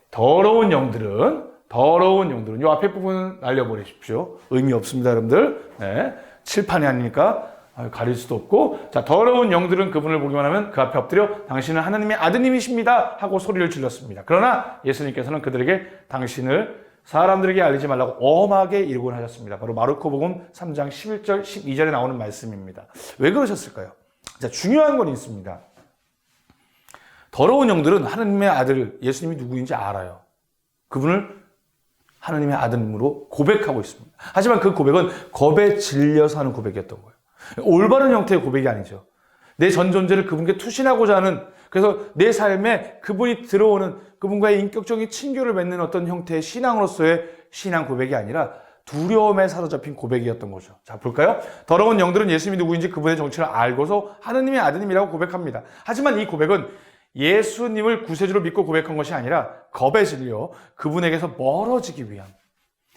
더러운 영들은 요 앞에 부분은 날려버리십시오. 의미 없습니다, 여러분들. 네. 칠판이 아니니까 가릴 수도 없고. 자, 더러운 영들은 그분을 보기만 하면 그 앞에 엎드려 당신은 하나님의 아드님이십니다 하고 소리를 질렀습니다. 그러나 예수님께서는 그들에게 당신을 사람들에게 알리지 말라고 엄하게 일권하셨습니다. 바로 마르코복음 3장 11절, 12절에 나오는 말씀입니다. 왜 그러셨을까요? 자, 중요한 건 있습니다. 더러운 영들은 하나님의 아들 예수님이 누구인지 알아요. 그분을 하나님의 아들님으로 고백하고 있습니다. 하지만 그 고백은 겁에 질려서 하는 고백이었던 거예요. 올바른 형태의 고백이 아니죠. 내 전 존재를 그분께 투신하고자 하는, 그래서 내 삶에 그분이 들어오는, 그분과의 인격적인 친교를 맺는 어떤 형태의 신앙으로서의 신앙 고백이 아니라 두려움에 사로잡힌 고백이었던 거죠. 자, 볼까요? 더러운 영들은 예수님이 누구인지 그분의 정체를 알고서 하느님의 아드님이라고 고백합니다. 하지만 이 고백은 예수님을 구세주로 믿고 고백한 것이 아니라 겁에 질려 그분에게서 멀어지기 위함,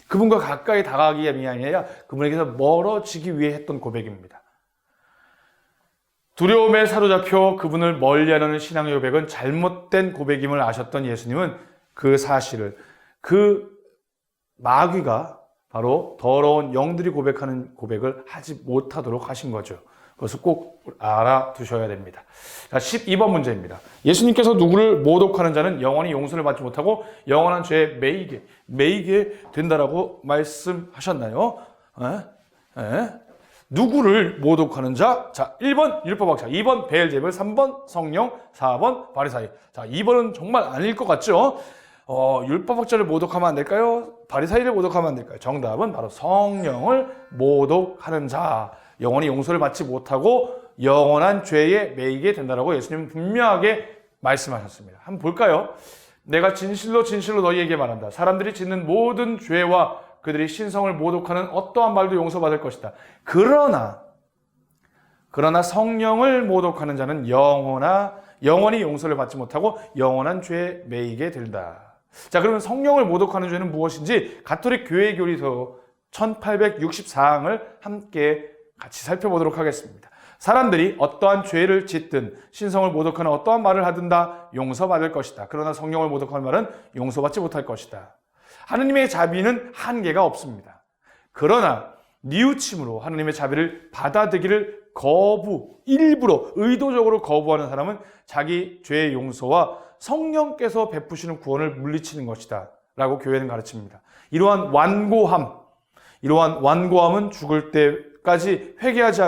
그분과 가까이 다가가기 위함이 아니라 그분에게서 멀어지기 위해 했던 고백입니다. 두려움에 사로잡혀 그분을 멀리하려는 신앙의 고백은 잘못된 고백임을 아셨던 예수님은 그 사실을, 그 마귀가 바로 더러운 영들이 고백하는 고백을 하지 못하도록 하신 거죠. 그것을 꼭 알아두셔야 됩니다. 자, 12번 문제입니다. 예수님께서 누구를 모독하는 자는 영원히 용서를 받지 못하고 영원한 죄에 매이게 된다라고 말씀하셨나요? 누구를 모독하는 자? 자, 1번 율법학자, 2번 베엘제불, 3번 성령, 4번 바리사이. 자, 2번은 정말 아닐 것 같죠? 율법학자를 모독하면 안 될까요? 바리사이를 모독하면 안 될까요? 정답은 바로 성령을 모독하는 자. 영원히 용서를 받지 못하고 영원한 죄에 매이게 된다라고 예수님은 분명하게 말씀하셨습니다. 한번 볼까요? 내가 진실로 너희에게 말한다. 사람들이 짓는 모든 죄와 그들이 신성을 모독하는 어떠한 말도 용서받을 것이다. 그러나 성령을 모독하는 자는 영원히 용서를 받지 못하고 영원한 죄에 매이게 된다. 자, 그러면 성령을 모독하는 죄는 무엇인지 가톨릭 교회 교리서 1864항을 함께 같이 살펴보도록 하겠습니다. 사람들이 어떠한 죄를 짓든 신성을 모독하는 어떠한 말을 하든 다 용서받을 것이다. 그러나 성령을 모독하는 말은 용서받지 못할 것이다. 하느님의 자비는 한계가 없습니다. 그러나 뉘우침으로 하느님의 자비를 받아들이기를 일부러 의도적으로 거부하는 사람은 자기 죄의 용서와 성령께서 베푸시는 구원을 물리치는 것이다 라고 교회는 가르칩니다. 이러한 완고함은 죽을 때까지 회개하지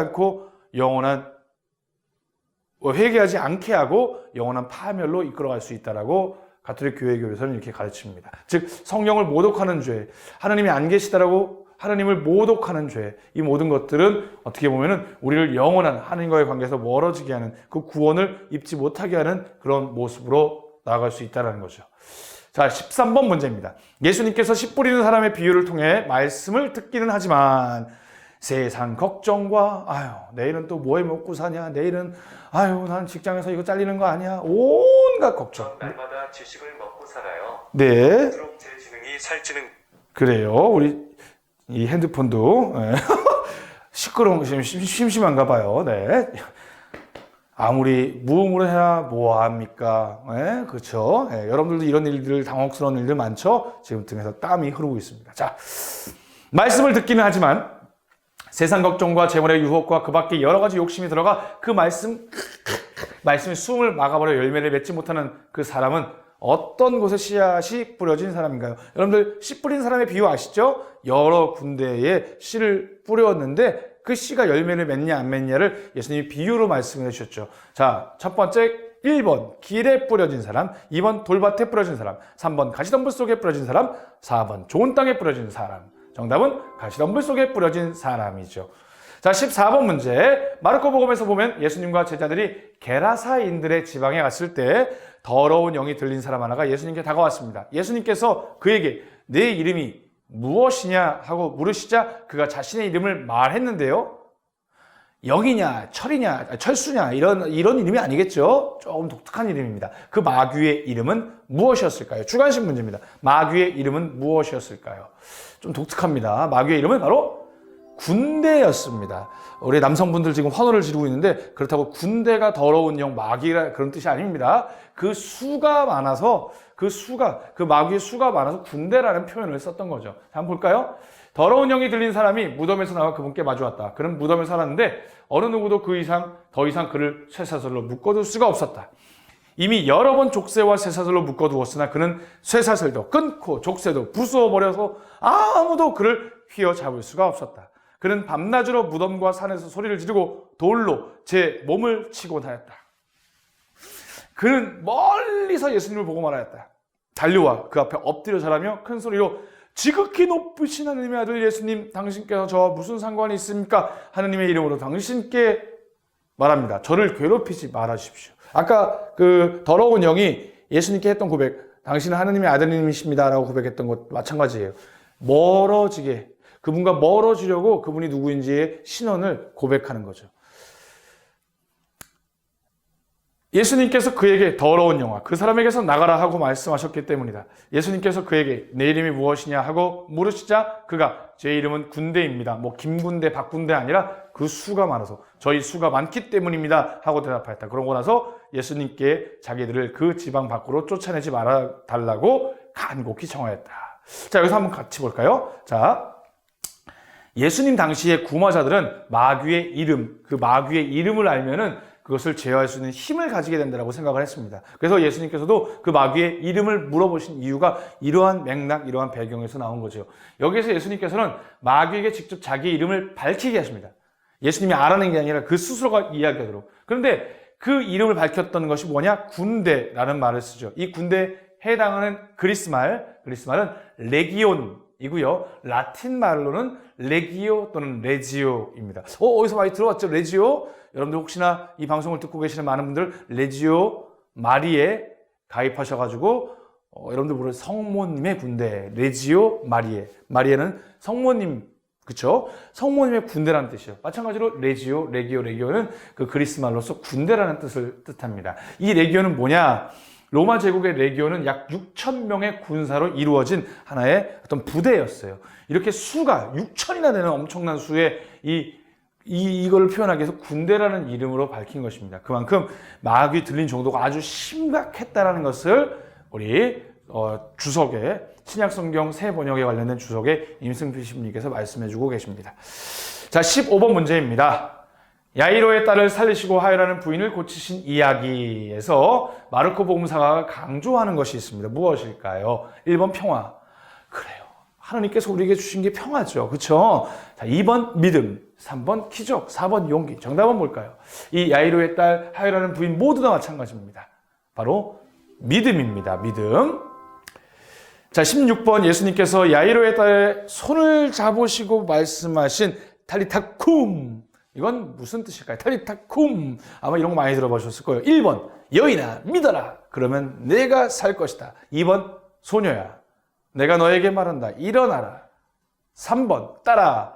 않게 하고 영원한 파멸로 이끌어갈 수 있다라고 가톨릭 교회에서는 이렇게 가르칩니다. 즉 성령을 모독하는 죄, 하나님이 안 계시다라고 하나님을 모독하는 죄, 이 모든 것들은 어떻게 보면은 우리를 영원한 하나님과의 관계에서 멀어지게 하는, 그 구원을 입지 못하게 하는 그런 모습으로 나아갈 수 있다는 거죠. 자, 13번 문제입니다. 예수님께서 씨 뿌리는 사람의 비유를 통해 말씀을 듣기는 하지만 세상 걱정과 내일은 또 뭐 해 먹고 사냐, 내일은 난 직장에서 이거 잘리는 거 아니야, 온갖 걱정. 날마다 지식을 먹고 살아요. 네. 그럼 제 지능이 살찌는. 그래요. 우리 이 핸드폰도 시끄러운, 심심한가 봐요. 네. 아무리 무음으로 해야 뭐합니까? 네, 그렇죠. 네, 여러분들도 이런 일들, 당혹스러운 일들 많죠? 지금 등에서 땀이 흐르고 있습니다. 자, 말씀을 듣기는 하지만 세상 걱정과 재물의 유혹과 그 밖에 여러 가지 욕심이 들어가 그 말씀의 숨을 막아버려 열매를 맺지 못하는 그 사람은 어떤 곳에 씨앗이 뿌려진 사람인가요? 여러분들 씨 뿌린 사람의 비유 아시죠? 여러 군데에 씨를 뿌렸는데 그 씨가 열매를 맺냐 안 맺냐를 예수님이 비유로 말씀해 주셨죠. 자, 첫 번째 1번 길에 뿌려진 사람, 2번 돌밭에 뿌려진 사람, 3번 가시덤불 속에 뿌려진 사람, 4번 좋은 땅에 뿌려진 사람. 정답은 가시덤불 속에 뿌려진 사람이죠. 자, 14번 문제. 마르코 복음에서 보면 예수님과 제자들이 게라사인들의 지방에 갔을 때 더러운 영이 들린 사람 하나가 예수님께 다가왔습니다. 예수님께서 그에게 내 이름이 무엇이냐 하고 물으시자 그가 자신의 이름을 말했는데요. 영이냐, 철이냐, 철수냐 이런 이름이 아니겠죠. 조금 독특한 이름입니다. 그 마귀의 이름은 무엇이었을까요? 주관식 문제입니다. 마귀의 이름은 무엇이었을까요? 좀 독특합니다. 마귀의 이름은 바로 군대였습니다. 우리 남성분들 지금 환호를 지르고 있는데 그렇다고 군대가 더러운 영, 마귀라 그런 뜻이 아닙니다. 그 수가 많아서 그 마귀의 수가 많아서 군대라는 표현을 썼던 거죠. 한번 볼까요? 더러운 영이 들린 사람이 무덤에서 나와 그분께 마주왔다. 그는 무덤에 살았는데 어느 누구도 더 이상 그를 쇠사슬로 묶어둘 수가 없었다. 이미 여러 번 족쇄와 쇠사슬로 묶어두었으나 그는 쇠사슬도 끊고 족쇄도 부수어버려서 아무도 그를 휘어잡을 수가 없었다. 그는 밤낮으로 무덤과 산에서 소리를 지르고 돌로 제 몸을 치곤 하였다. 그는 멀리서 예수님을 보고 말하였다. 달려와 그 앞에 엎드려 절하며 큰 소리로 지극히 높으신 하나님의 아들 예수님, 당신께서 저와 무슨 상관이 있습니까? 하나님의 이름으로 당신께 말합니다. 저를 괴롭히지 말아주십시오. 아까 그 더러운 영이 예수님께 했던 고백, 당신은 하나님의 아들님이십니다 라고 고백했던 것 마찬가지예요. 그분과 멀어지려고 그분이 누구인지의 신원을 고백하는 거죠. 예수님께서 그에게 더러운 영아, 그 사람에게서 나가라 하고 말씀하셨기 때문이다. 예수님께서 그에게 내 이름이 무엇이냐 하고 물으시자 그가 제 이름은 군대입니다. 김군대, 박군대 아니라 그 수가 많아서 저희 수가 많기 때문입니다 하고 대답하였다. 그러고 나서 예수님께 자기들을 그 지방 밖으로 쫓아내지 말아 달라고 간곡히 청하였다. 자, 여기서 한번 같이 볼까요? 자, 예수님 당시의 구마자들은 마귀의 이름을 알면은 그것을 제어할 수 있는 힘을 가지게 된다고 생각을 했습니다. 그래서 예수님께서도 그 마귀의 이름을 물어보신 이유가 이러한 맥락, 이러한 배경에서 나온 거죠. 여기에서 예수님께서는 마귀에게 직접 자기 이름을 밝히게 하십니다. 예수님이 알아낸 게 아니라 그 스스로가 이야기하도록. 그런데 그 이름을 밝혔던 것이 뭐냐? 군대라는 말을 쓰죠. 이 군대에 해당하는 그리스말은 레기온이고요. 라틴 말로는 레기오 또는 레지오입니다. 어디서 많이 들어봤죠? 레지오? 여러분들 혹시나 이 방송을 듣고 계시는 많은 분들 레지오 마리에 가입하셔가지고 여러분들 모르는 성모님의 군대, 레지오 마리에. 마리에는 성모님, 그쵸? 성모님의 군대라는 뜻이에요. 마찬가지로 레기오는 그 그리스 말로서 군대라는 뜻을 뜻합니다. 이 레기오는 뭐냐? 로마 제국의 레기오는 약 6,000명의 군사로 이루어진 하나의 어떤 부대였어요. 이렇게 수가 6,000이나 되는 엄청난 수의 이걸 표현하기 위해서 군대라는 이름으로 밝힌 것입니다. 그만큼 마귀 들린 정도가 아주 심각했다라는 것을 우리 주석에 신약성경 새 번역에 관련된 주석에 임승필 신부님께서 말씀해주고 계십니다. 자, 15번 문제입니다. 야이로의 딸을 살리시고 하혈하는 부인을 고치신 이야기에서 마르코 복음사가 강조하는 것이 있습니다. 무엇일까요? 1번 평화. 그래요. 하나님께서 우리에게 주신 게 평화죠. 그렇죠? 자, 2번 믿음, 3번 기적, 4번 용기. 정답은 뭘까요? 이 야이로의 딸, 하혈하는 부인 모두 다 마찬가지입니다. 바로 믿음입니다. 믿음. 자, 16번 예수님께서 야이로의 딸의 손을 잡으시고 말씀하신 탈리타쿰. 이건 무슨 뜻일까요? 탈리타쿰. 아마 이런 거 많이 들어보셨을 거예요. 1번 여인아 믿어라. 그러면 내가 살 것이다. 2번 소녀야 내가 너에게 말한다. 일어나라. 3번 딸아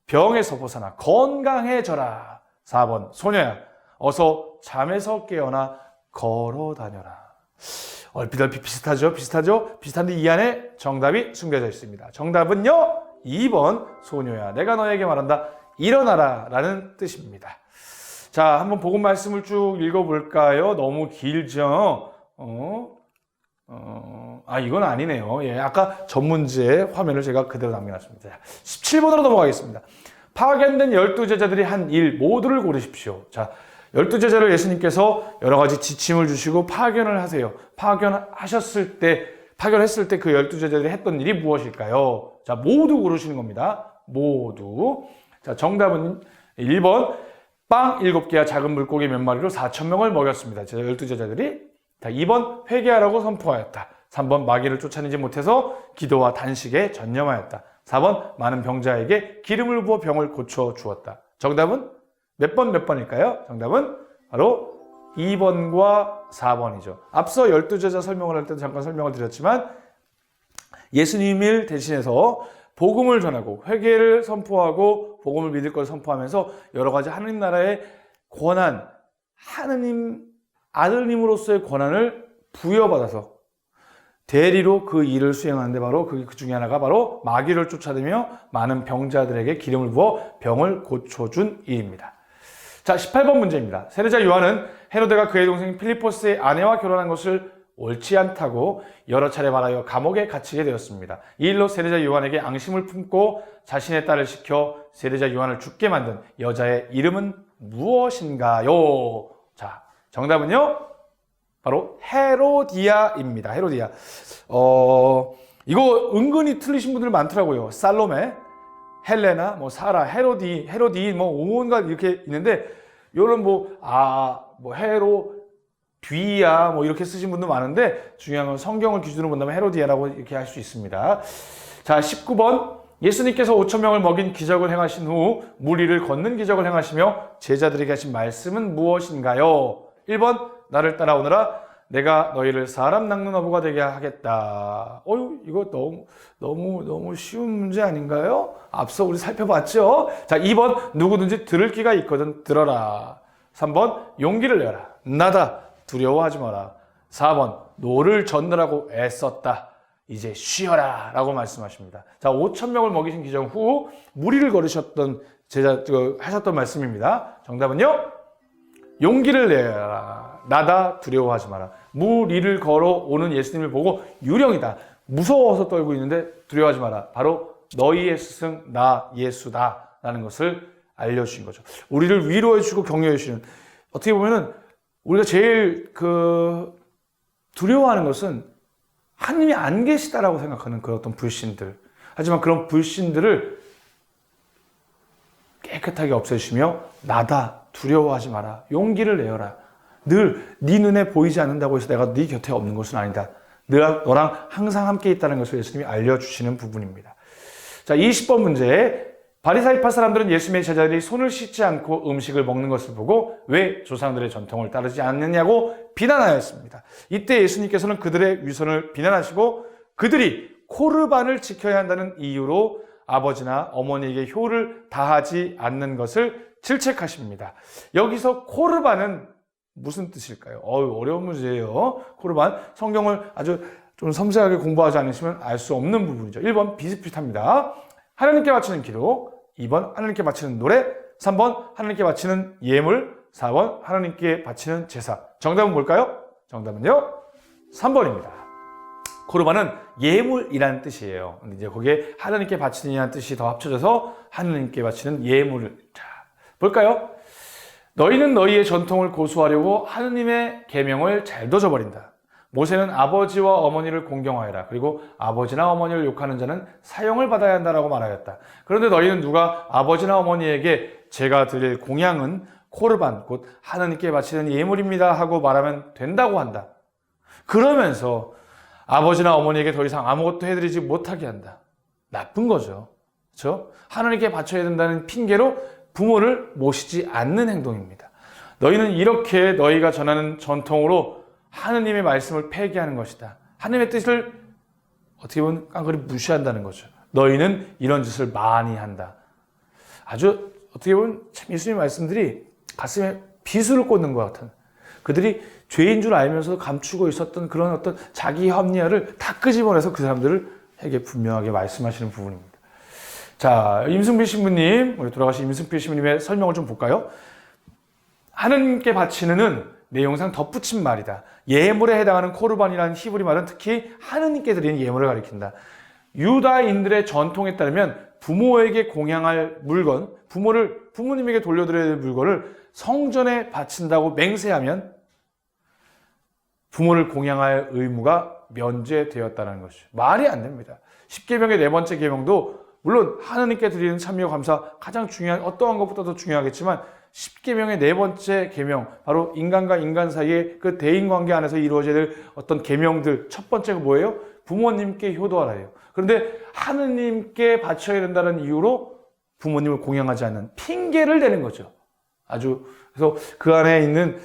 병에서 벗어나 건강해져라. 4번 소녀야 어서 잠에서 깨어나 걸어 다녀라. 얼핏 비슷하죠? 비슷한데 이 안에 정답이 숨겨져 있습니다. 정답은요 2번 소녀야 내가 너에게 말한다. 일어나라 라는 뜻입니다. 자, 한번 복음 말씀을 쭉 읽어볼까요? 너무 길죠? 이건 아니네요. 예, 아까 전문지의 화면을 제가 그대로 남겨놨습니다. 17번으로 넘어가겠습니다. 파견된 12제자들이 한 일 모두를 고르십시오. 자, 12제자를 예수님께서 여러 가지 지침을 주시고 파견을 하세요. 파견했을 때 그 12제자들이 했던 일이 무엇일까요? 자, 모두 고르시는 겁니다. 모두. 자, 정답은 1번 빵 7개와 작은 물고기 몇 마리로 4,000명을 먹였습니다. 12제자들이. 자, 2번 회개하라고 선포하였다. 3번 마귀를 쫓아내지 못해서 기도와 단식에 전념하였다. 4번 많은 병자에게 기름을 부어 병을 고쳐 주었다. 정답은 몇 번일까요? 정답은 바로 2번과 4번이죠. 앞서 12제자 설명을 할 때도 잠깐 설명을 드렸지만 예수님을 대신해서 복음을 전하고 회개를 선포하고 복음을 믿을 것을 선포하면서 여러 가지 하나님 나라의 권한, 하느님 아들님으로서의 권한을 부여받아서 대리로 그 일을 수행하는데 바로 그 중에 하나가 바로 마귀를 쫓아내며 많은 병자들에게 기름을 부어 병을 고쳐준 일입니다. 자, 18번 문제입니다. 세례자 요한은 헤로데가 그의 동생 필리포스의 아내와 결혼한 것을 옳지 않다고 여러 차례 말하여 감옥에 갇히게 되었습니다. 이 일로 세례자 요한에게 앙심을 품고 자신의 딸을 시켜 세례자 요한을 죽게 만든 여자의 이름은 무엇인가요? 자, 정답은요? 바로 헤로디아입니다. 헤로디아. 이거 은근히 틀리신 분들 많더라고요. 살로메, 헬레나, 사라, 헤로디, 온갖 이렇게 있는데, 요런 뒤야 이렇게 쓰신 분도 많은데 중요한 건 성경을 기준으로 본다면 헤로디아라고 이렇게 할 수 있습니다. 자, 19번 예수님께서 5,000명을 먹인 기적을 행하신 후 물 위를 걷는 기적을 행하시며 제자들에게 하신 말씀은 무엇인가요? 1번 나를 따라오너라 내가 너희를 사람 낚는 어부가 되게 하겠다. 이거 너무 쉬운 문제 아닌가요? 앞서 우리 살펴봤죠? 자, 2번 누구든지 들을 귀가 있거든 들어라. 3번 용기를 내라 나다 두려워하지 마라. 4번 노를 젓느라고 애썼다 이제 쉬어라 라고 말씀하십니다. 자, 5,000명을 먹이신 기적 후 무리를 걸으셨던 하셨던 말씀입니다. 정답은요? 용기를 내라 나다 두려워하지 마라. 무리를 걸어오는 예수님을 보고 유령이다 무서워서 떨고 있는데 두려워하지 마라. 바로 너희의 스승 나 예수다 라는 것을 알려주신 거죠. 우리를 위로해주고 격려해주시는, 어떻게 보면은 우리가 제일 두려워하는 것은 하나님이 안 계시다라고 생각하는 그런 어떤 불신들. 하지만 그런 불신들을 깨끗하게 없애주시며 나다 두려워하지 마라 용기를 내어라. 늘 네 눈에 보이지 않는다고 해서 내가 네 곁에 없는 것은 아니다. 너랑 항상 함께 있다는 것을 예수님이 알려주시는 부분입니다. 자, 20번 문제. 바리사이파 사람들은 예수님의 제자들이 손을 씻지 않고 음식을 먹는 것을 보고 왜 조상들의 전통을 따르지 않느냐고 비난하였습니다. 이때 예수님께서는 그들의 위선을 비난하시고 그들이 코르반을 지켜야 한다는 이유로 아버지나 어머니에게 효를 다하지 않는 것을 질책하십니다. 여기서 코르반은 무슨 뜻일까요? 어려운 문제예요. 코르반. 성경을 아주 좀 섬세하게 공부하지 않으시면 알 수 없는 부분이죠. 1번 비슷비슷합니다. 하나님께 바치는 기도, 2번 하나님께 바치는 노래, 3번 하나님께 바치는 예물, 4번 하나님께 바치는 제사. 정답은 뭘까요? 정답은요 3번입니다. 코르반은 예물이라는 뜻이에요. 근데 이제 거기에 하나님께 바치는이라는 뜻이 더 합쳐져서 하나님께 바치는 예물을. 자, 볼까요? 너희는 너희의 전통을 고수하려고 하느님의 계명을 잘도 저버린다. 모세는 아버지와 어머니를 공경하여라. 그리고 아버지나 어머니를 욕하는 자는 사형을 받아야 한다라고 말하였다. 그런데 너희는 누가 아버지나 어머니에게 제가 드릴 공양은 코르반 곧 하나님께 바치는 예물입니다 하고 말하면 된다고 한다. 그러면서 아버지나 어머니에게 더 이상 아무것도 해드리지 못하게 한다. 나쁜 거죠. 그렇죠? 하나님께 바쳐야 된다는 핑계로 부모를 모시지 않는 행동입니다. 너희는 이렇게 너희가 전하는 전통으로 하느님의 말씀을 폐기하는 것이다. 하느님의 뜻을 어떻게 보면 깡그리 무시한다는 거죠. 너희는 이런 짓을 많이 한다. 아주 어떻게 보면 참 예수님의 말씀들이 가슴에 비수를 꽂는 것 같은, 그들이 죄인 줄 알면서 감추고 있었던 그런 어떤 자기 합리화를 다 끄집어내서 그 사람들에게 분명하게 말씀하시는 부분입니다. 자, 임승필 신부님, 우리 돌아가신 임승필 신부님의 설명을 좀 볼까요? 하느님께 바치는은 내용상 덧붙인 말이다. 예물에 해당하는 코르반이라는 히브리 말은 특히 하느님께 드리는 예물을 가리킨다. 유다인들의 전통에 따르면 부모에게 공양할 물건, 부모님에게 돌려드려야 될 물건을 성전에 바친다고 맹세하면 부모를 공양할 의무가 면제되었다는 것이죠. 말이 안 됩니다. 10계명의 네 번째 계명도 물론 하느님께 드리는 참여 감사 가장 중요한, 어떠한 것보다도 중요하겠지만 10계명의 네 번째 계명, 바로 인간과 인간 사이의 그 대인관계 안에서 이루어져야 될 어떤 계명들, 첫 번째가 뭐예요? 부모님께 효도하라예요. 그런데 하느님께 바쳐야 된다는 이유로 부모님을 공양하지 않는 핑계를 대는 거죠. 그래서 그 안에 있는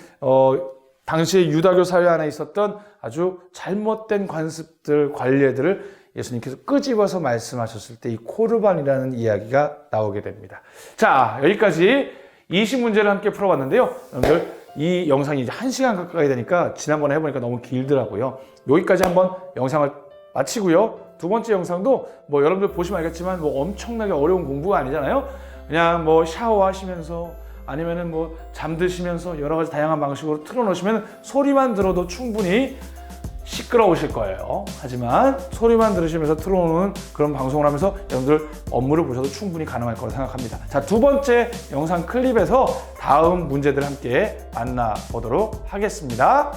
당시의 유다교 사회 안에 있었던 아주 잘못된 관습들, 관례들을 예수님께서 끄집어서 말씀하셨을 때 이 코르반이라는 이야기가 나오게 됩니다. 자, 여기까지 20문제를 함께 풀어봤는데요. 여러분들 이 영상이 이제 1시간 가까이 되니까 지난번에 해보니까 너무 길더라고요. 여기까지 한번 영상을 마치고요. 두 번째 영상도 뭐 여러분들 보시면 알겠지만 뭐 엄청나게 어려운 공부가 아니잖아요. 그냥 뭐 샤워하시면서 아니면은 뭐 잠드시면서 여러 가지 다양한 방식으로 틀어놓으시면 소리만 들어도 충분히 시끄러우실 거예요. 하지만 소리만 들으시면서 틀어놓는 그런 방송을 하면서 여러분들 업무를 보셔도 충분히 가능할 거라고 생각합니다. 자, 두 번째 영상 클립에서 다음 문제들 함께 만나보도록 하겠습니다.